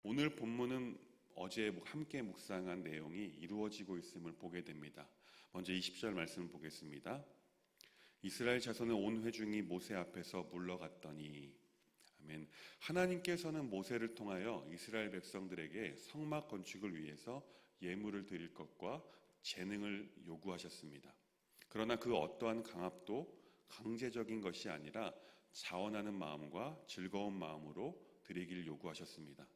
오늘 본문은 어제 함께 묵상한 내용이 이루어지고 있음을 보게 됩니다. 먼저 20절 말씀을 보겠습니다. 이스라엘 자손의 온 회중이 모세 앞에서 물러갔더니, 아멘. 하나님께서는 모세를 통하여 이스라엘 백성들에게 성막 건축을 위해서 예물을 드릴 것과 재능을 요구하셨습니다. 그러나 그 어떠한 강압도 강제적인 것이 아니라 자원하는 마음과 즐거운 마음으로 드리길 요구하셨습니다.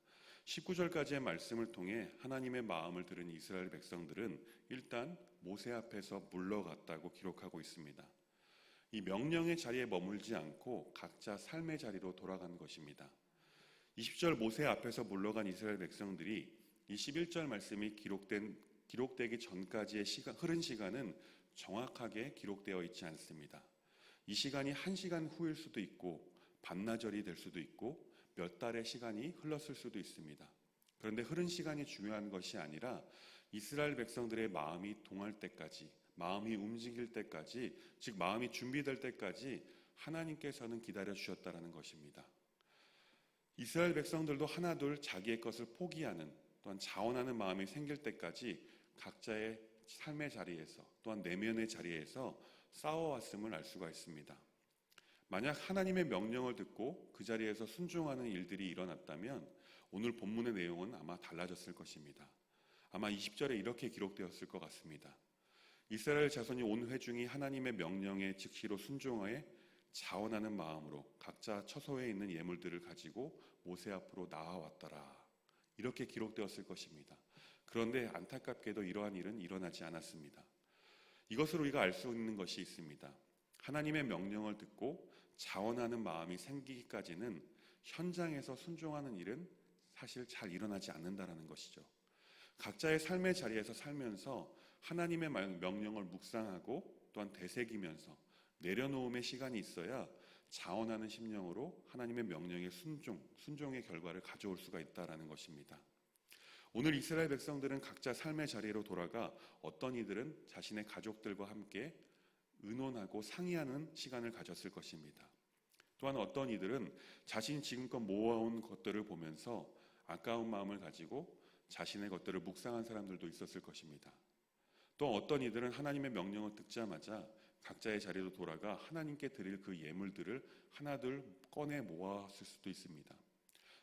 19절까지의 말씀을 통해 하나님의 마음을 들은 이스라엘 백성들은 일단 모세 앞에서 물러갔다고 기록하고 있습니다. 이 명령의 자리에 머물지 않고 각자 삶의 자리로 돌아간 것입니다. 20절 모세 앞에서 물러간 이스라엘 백성들이 이 11절 말씀이 기록되기 전까지의 흐른 시간은 정확하게 기록되어 있지 않습니다. 이 시간이 1시간 후일 수도 있고 반나절이 될 수도 있고 몇 달의 시간이 흘렀을 수도 있습니다. 그런데 흐른 시간이 중요한 것이 아니라 이스라엘 백성들의 마음이 동할 때까지, 마음이 움직일 때까지, 즉 마음이 준비될 때까지 하나님께서는 기다려 주셨다는 것입니다. 이스라엘 백성들도 하나둘 자기의 것을 포기하는, 또한 자원하는 마음이 생길 때까지 각자의 삶의 자리에서, 또한 내면의 자리에서 싸워왔음을 알 수가 있습니다. 만약 하나님의 명령을 듣고 그 자리에서 순종하는 일들이 일어났다면 오늘 본문의 내용은 아마 달라졌을 것입니다. 아마 20절에 이렇게 기록되었을 것 같습니다. 이스라엘 자손이 온 회중이 하나님의 명령에 즉시로 순종하여 자원하는 마음으로 각자 처소에 있는 예물들을 가지고 모세 앞으로 나아왔더라. 이렇게 기록되었을 것입니다. 그런데 안타깝게도 이러한 일은 일어나지 않았습니다. 이것으로 우리가 알 수 있는 것이 있습니다. 하나님의 명령을 듣고 자원하는 마음이 생기기까지는 현장에서 순종하는 일은 사실 잘 일어나지 않는다는 것이죠. 각자의 삶의 자리에서 살면서 하나님의 명령을 묵상하고 또한 되새기면서 내려놓음의 시간이 있어야 자원하는 심령으로 하나님의 명령의 순종의 결과를 가져올 수가 있다는 것입니다. 오늘 이스라엘 백성들은 각자 삶의 자리로 돌아가 어떤 이들은 자신의 가족들과 함께 의논하고 상의하는 시간을 가졌을 것입니다. 또한 어떤 이들은 자신이 지금껏 모아온 것들을 보면서 아까운 마음을 가지고 자신의 것들을 묵상한 사람들도 있었을 것입니다. 또 어떤 이들은 하나님의 명령을 듣자마자 각자의 자리로 돌아가 하나님께 드릴 그 예물들을 하나둘 꺼내 모았을 수도 있습니다.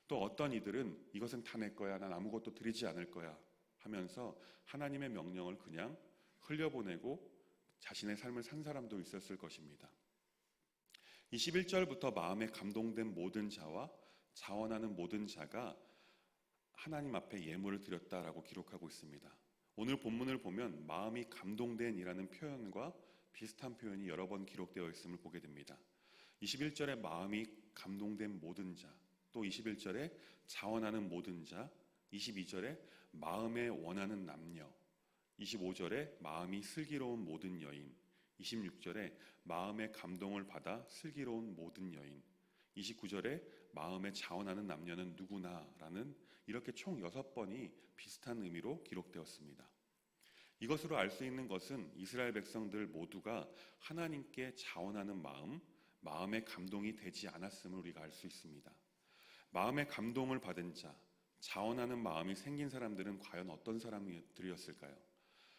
또 어떤 이들은 이것은 다 내 거야, 난 아무것도 드리지 않을 거야 하면서 하나님의 명령을 그냥 흘려보내고 자신의 삶을 산 사람도 있었을 것입니다. 21절부터 마음에 감동된 모든 자와 자원하는 모든 자가 하나님 앞에 예물을 드렸다라고 기록하고 있습니다. 오늘 본문을 보면 마음이 감동된 이라는 표현과 비슷한 표현이 여러 번 기록되어 있음을 보게 됩니다. 21절에 마음이 감동된 모든 자, 또 21절에 자원하는 모든 자, 22절에 마음에 원하는 남녀, 25절에 마음이 슬기로운 모든 여인, 26절에 마음의 감동을 받아 슬기로운 모든 여인, 29절에 마음에 자원하는 남녀는 누구나라는 이렇게 총 6번이 비슷한 의미로 기록되었습니다. 이것으로 알 수 있는 것은 이스라엘 백성들 모두가 하나님께 자원하는 마음의 감동이 되지 않았음을 우리가 알 수 있습니다. 마음의 감동을 받은 자, 자원하는 마음이 생긴 사람들은 과연 어떤 사람들이었을까요?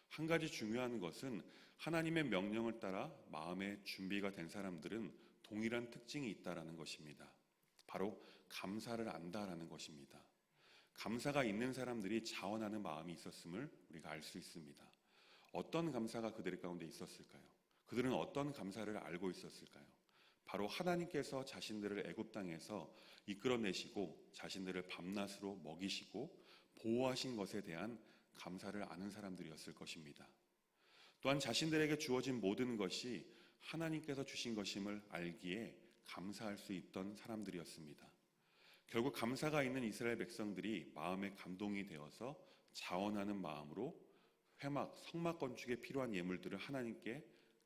한 가지 중요한 것은 하나님의 명령을 따라 마음의 준비가 된 사람들은 동일한 특징이 있다라는 것입니다. 바로 감사를 안다라는 것입니다. 감사가 있는 사람들이 자원하는 마음이 있었음을 우리가 알 수 있습니다. 어떤 감사가 그들 가운데 있었을까요? 그들은 어떤 감사를 알고 있었을까요? 바로 하나님께서 자신들을 애굽 땅에서 이끌어내시고 자신들을 밤낮으로 먹이시고 보호하신 것에 대한 감사를 아는 사람들이었을 것입니다. 또한 자신들에게 주어진 모든 것이 하나님께서 주신 것임을 알기에 감사할 수 있던 사람들이었습니다. 결국 감사가 있는 이스라엘 백성들이 마음의 감동이 되어서 자원하는 마음으로 성막 건축에 필요한 예물들을 하나님께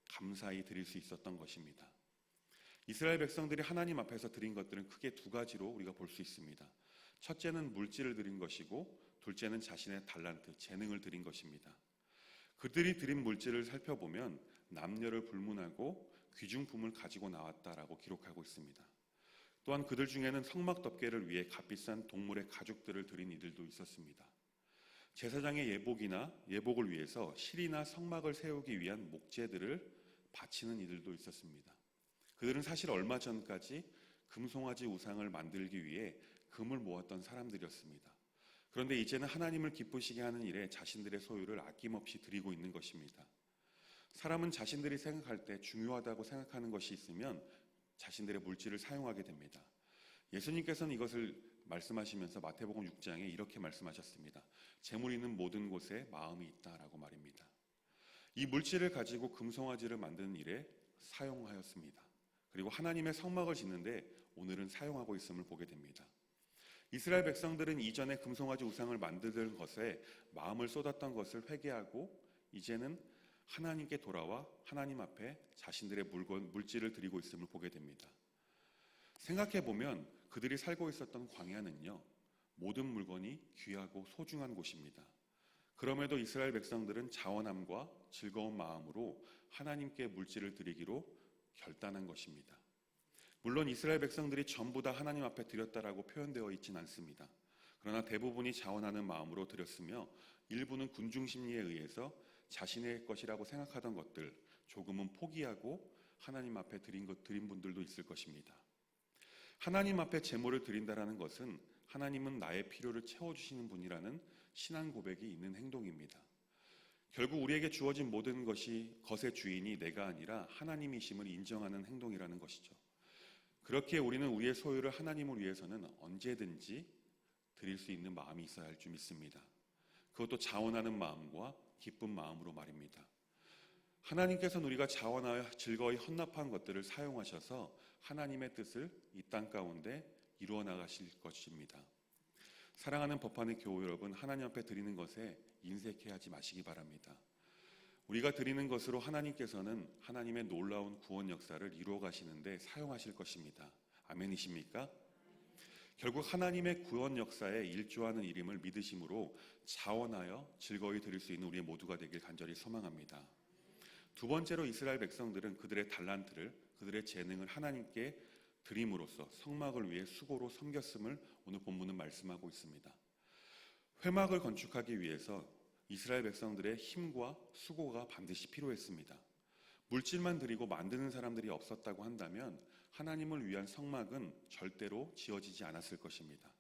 감사히 드릴 수 있었던 것입니다. 이스라엘 백성들이 하나님 앞에서 드린 것들은 크게 두 가지로 우리가 볼 수 있습니다. 첫째는 물질을 드린 것이고 둘째는 자신의 달란트, 재능을 드린 것입니다. 그들이 드린 물질을 살펴보면 남녀를 불문하고 귀중품을 가지고 나왔다라고 기록하고 있습니다. 또한 그들 중에는 성막 덮개를 위해 값비싼 동물의 가죽들을 드린 이들도 있었습니다. 제사장의 예복을 위해서 실이나 성막을 세우기 위한 목재들을 바치는 이들도 있었습니다. 그들은 사실 얼마 전까지 금송아지 우상을 만들기 위해 금을 모았던 사람들이었습니다. 그런데 이제는 하나님을 기쁘시게 하는 일에 자신들의 소유를 아낌없이 드리고 있는 것입니다. 사람은 자신들이 생각할 때 중요하다고 생각하는 것이 있으면 자신들의 물질을 사용하게 됩니다. 예수님께서는 이것을 말씀하시면서 마태복음 6장에 이렇게 말씀하셨습니다. 재물 있는 모든 곳에 마음이 있다라고 말입니다. 이 물질을 가지고 금송아지를 만드는 일에 사용하였습니다. 그리고 하나님의 성막을 짓는데 오늘은 사용하고 있음을 보게 됩니다. 이스라엘 백성들은 이전에 금송아지 우상을 만드는 것에 마음을 쏟았던 것을 회개하고 이제는 하나님께 돌아와 하나님 앞에 자신들의 물질을 드리고 있음을 보게 됩니다. 생각해보면 그들이 살고 있었던 광야는요, 모든 물건이 귀하고 소중한 곳입니다. 그럼에도 이스라엘 백성들은 자원함과 즐거운 마음으로 하나님께 물질을 드리기로 결단한 것입니다. 물론 이스라엘 백성들이 전부 다 하나님 앞에 드렸다라고 표현되어 있지는 않습니다. 그러나 대부분이 자원하는 마음으로 드렸으며 일부는 군중 심리에 의해서 자신의 것이라고 생각하던 것들 조금은 포기하고 하나님 앞에 드린 분들도 있을 것입니다. 하나님 앞에 제물을 드린다라는 것은 하나님은 나의 필요를 채워주시는 분이라는 신앙 고백이 있는 행동입니다. 결국 우리에게 주어진 모든 것의 주인이 내가 아니라 하나님이심을 인정하는 행동이라는 것이죠. 그렇게 우리는 우리의 소유를 하나님을 위해서는 언제든지 드릴 수 있는 마음이 있어야 할 줄 믿습니다. 그것도 자원하는 마음과 기쁜 마음으로 말입니다. 하나님께서는 우리가 자원하여 즐거이 헌납한 것들을 사용하셔서 하나님의 뜻을 이 땅 가운데 이루어 나가실 것입니다. 사랑하는 법화의 교우 여러분, 하나님 앞에 드리는 것에 인색해하지 마시기 바랍니다. 우리가 드리는 것으로 하나님께서는 하나님의 놀라운 구원 역사를 이루어 가시는데 사용하실 것입니다. 아멘이십니까? 결국 하나님의 구원 역사에 일조하는 일임을 믿으심으로 자원하여 즐거이 드릴 수 있는 우리 모두가 되길 간절히 소망합니다. 두 번째로 이스라엘 백성들은 그들의 달란트를, 그들의 재능을 하나님께 드림으로써 성막을 위해 수고로 섬겼음을 오늘 본문은 말씀하고 있습니다. 회막을 건축하기 위해서 이스라엘 백성들의 힘과 수고가 반드시 필요했습니다. 물질만 드리고 만드는 사람들이 없었다고 한다면 하나님을 위한 성막은 절대로 지어지지 않았을 것입니다.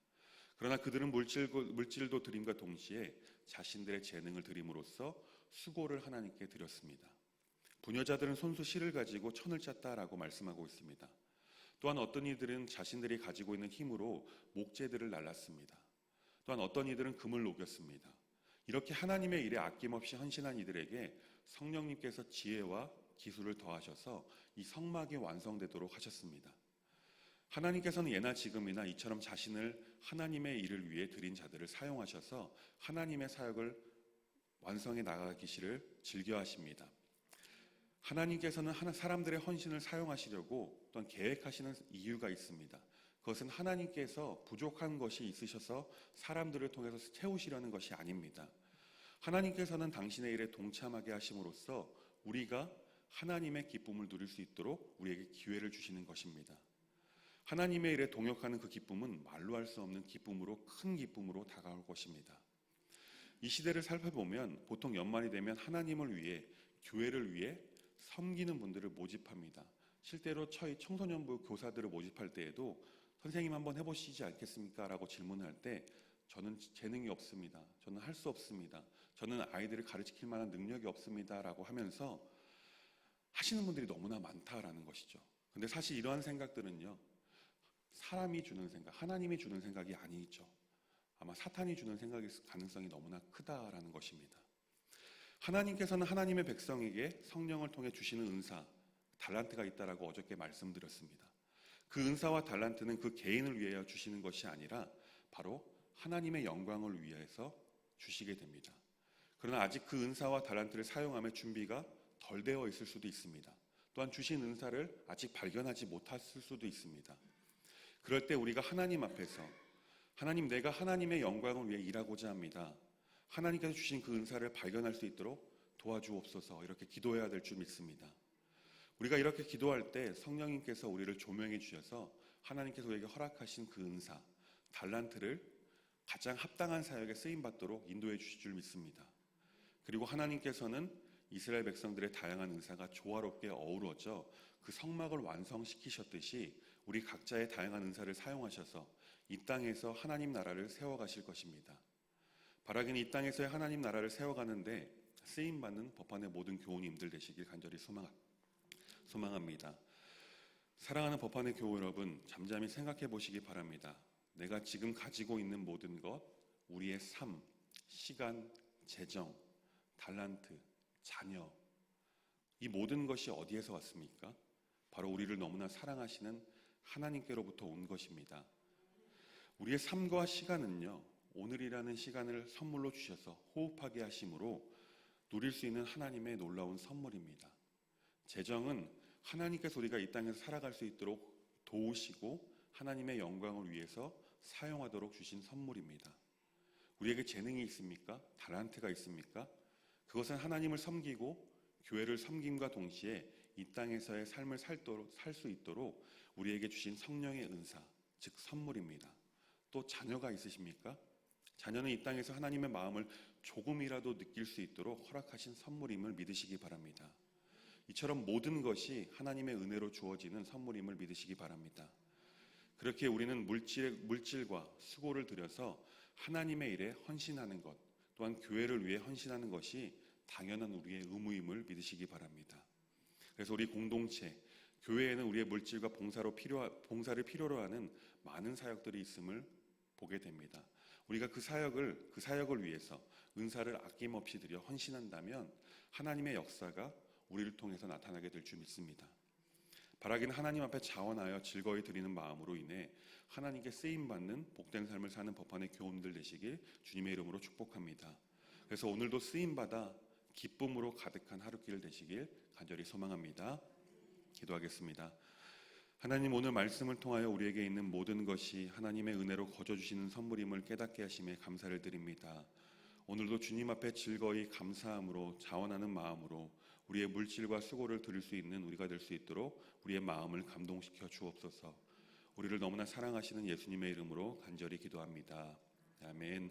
그러나 그들은 물질도 드림과 동시에 자신들의 재능을 드림으로써 수고를 하나님께 드렸습니다. 부녀자들은 손수 실을 가지고 천을 짰다라고 말씀하고 있습니다. 또한 어떤 이들은 자신들이 가지고 있는 힘으로 목재들을 날랐습니다. 또한 어떤 이들은 금을 녹였습니다. 이렇게 하나님의 일에 아낌없이 헌신한 이들에게 성령님께서 지혜와 기술을 더하셔서 이 성막이 완성되도록 하셨습니다. 하나님께서는 예나 지금이나 이처럼 자신을 하나님의 일을 위해 드린 자들을 사용하셔서 하나님의 사역을 완성해 나가기를 즐겨하십니다. 하나님께서는 사람들의 헌신을 사용하시려고 또한 계획하시는 이유가 있습니다. 그것은 하나님께서 부족한 것이 있으셔서 사람들을 통해서 채우시려는 것이 아닙니다. 하나님께서는 당신의 일에 동참하게 하심으로써 우리가 하나님의 기쁨을 누릴 수 있도록 우리에게 기회를 주시는 것입니다. 하나님의 일에 동역하는 그 기쁨은 말로 할 수 없는 기쁨으로, 큰 기쁨으로 다가올 것입니다. 이 시대를 살펴보면 보통 연말이 되면 하나님을 위해, 교회를 위해 섬기는 분들을 모집합니다. 실제로 저희 청소년부 교사들을 모집할 때에도 선생님 한번 해보시지 않겠습니까? 라고 질문할 때 저는 재능이 없습니다. 저는 할 수 없습니다. 저는 아이들을 가르칠 만한 능력이 없습니다. 라고 하면서 하시는 분들이 너무나 많다라는 것이죠. 근데 사실 이러한 생각들은요, 사람이 주는 생각, 하나님이 주는 생각이 아니죠. 아마 사탄이 주는 생각일 가능성이 너무나 크다라는 것입니다. 하나님께서는 하나님의 백성에게 성령을 통해 주시는 은사, 달란트가 있다라고 어저께 말씀드렸습니다. 그 은사와 달란트는 그 개인을 위하여 주시는 것이 아니라 바로 하나님의 영광을 위해서 주시게 됩니다. 그러나 아직 그 은사와 달란트를 사용함의 준비가 덜 되어 있을 수도 있습니다. 또한 주신 은사를 아직 발견하지 못했을 수도 있습니다. 그럴 때 우리가 하나님 앞에서 하나님, 내가 하나님의 영광을 위해 일하고자 합니다. 하나님께서 주신 그 은사를 발견할 수 있도록 도와주옵소서, 이렇게 기도해야 될 줄 믿습니다. 우리가 이렇게 기도할 때 성령님께서 우리를 조명해 주셔서 하나님께서 우리에게 허락하신 그 은사, 달란트를 가장 합당한 사역에 쓰임받도록 인도해 주실 줄 믿습니다. 그리고 하나님께서는 이스라엘 백성들의 다양한 은사가 조화롭게 어우러져 그 성막을 완성시키셨듯이 우리 각자의 다양한 은사를 사용하셔서 이 땅에서 하나님 나라를 세워가실 것입니다. 바라기는 이 땅에서의 하나님 나라를 세워가는데 쓰임받는 법안의 모든 교우님들 되시길 간절히 소망합니다. 사랑하는 법안의 교우 여러분, 잠잠히 생각해 보시기 바랍니다. 내가 지금 가지고 있는 모든 것, 우리의 삶, 시간, 재정, 달란트, 자녀, 이 모든 것이 어디에서 왔습니까? 바로 우리를 너무나 사랑하시는 하나님께로부터 온 것입니다. 우리의 삶과 시간은요, 오늘이라는 시간을 선물로 주셔서 호흡하게 하심으로 누릴 수 있는 하나님의 놀라운 선물입니다. 재정은 하나님께서 우리가 이 땅에서 살아갈 수 있도록 도우시고 하나님의 영광을 위해서 사용하도록 주신 선물입니다. 우리에게 재능이 있습니까? 달란트가 있습니까? 그것은 하나님을 섬기고 교회를 섬김과 동시에 이 땅에서의 삶을 살 수 있도록 우리에게 주신 성령의 은사, 즉 선물입니다. 또 자녀가 있으십니까? 자녀는 이 땅에서 하나님의 마음을 조금이라도 느낄 수 있도록 허락하신 선물임을 믿으시기 바랍니다. 이처럼 모든 것이 하나님의 은혜로 주어지는 선물임을 믿으시기 바랍니다. 그렇게 우리는 물질과 수고를 들여서 하나님의 일에 헌신하는 것, 또한 교회를 위해 헌신하는 것이 당연한 우리의 의무임을 믿으시기 바랍니다. 그래서 우리 공동체, 교회에는 우리의 물질과 봉사를 필요로 하는 많은 사역들이 있음을 보게 됩니다. 우리가 그 사역을 위해서 은사를 아낌없이 들여 헌신한다면 하나님의 역사가 우리를 통해서 나타나게 될 줄 믿습니다. 바라기는 하나님 앞에 자원하여 즐거이 드리는 마음으로 인해 하나님께 쓰임받는 복된 삶을 사는 법안의 교훈들 되시길 주님의 이름으로 축복합니다. 그래서 오늘도 쓰임받아 기쁨으로 가득한 하루길 되시길 간절히 소망합니다. 기도하겠습니다. 하나님, 오늘 말씀을 통하여 우리에게 있는 모든 것이 하나님의 은혜로 거저주시는 선물임을 깨닫게 하심에 감사를 드립니다. 오늘도 주님 앞에 즐거이 감사함으로 자원하는 마음으로 우리의 물질과 수고를 드릴 수 있는 우리가 될 수 있도록 우리의 마음을 감동시켜 주옵소서. 우리를 너무나 사랑하시는 예수님의 이름으로 간절히 기도합니다. 아멘.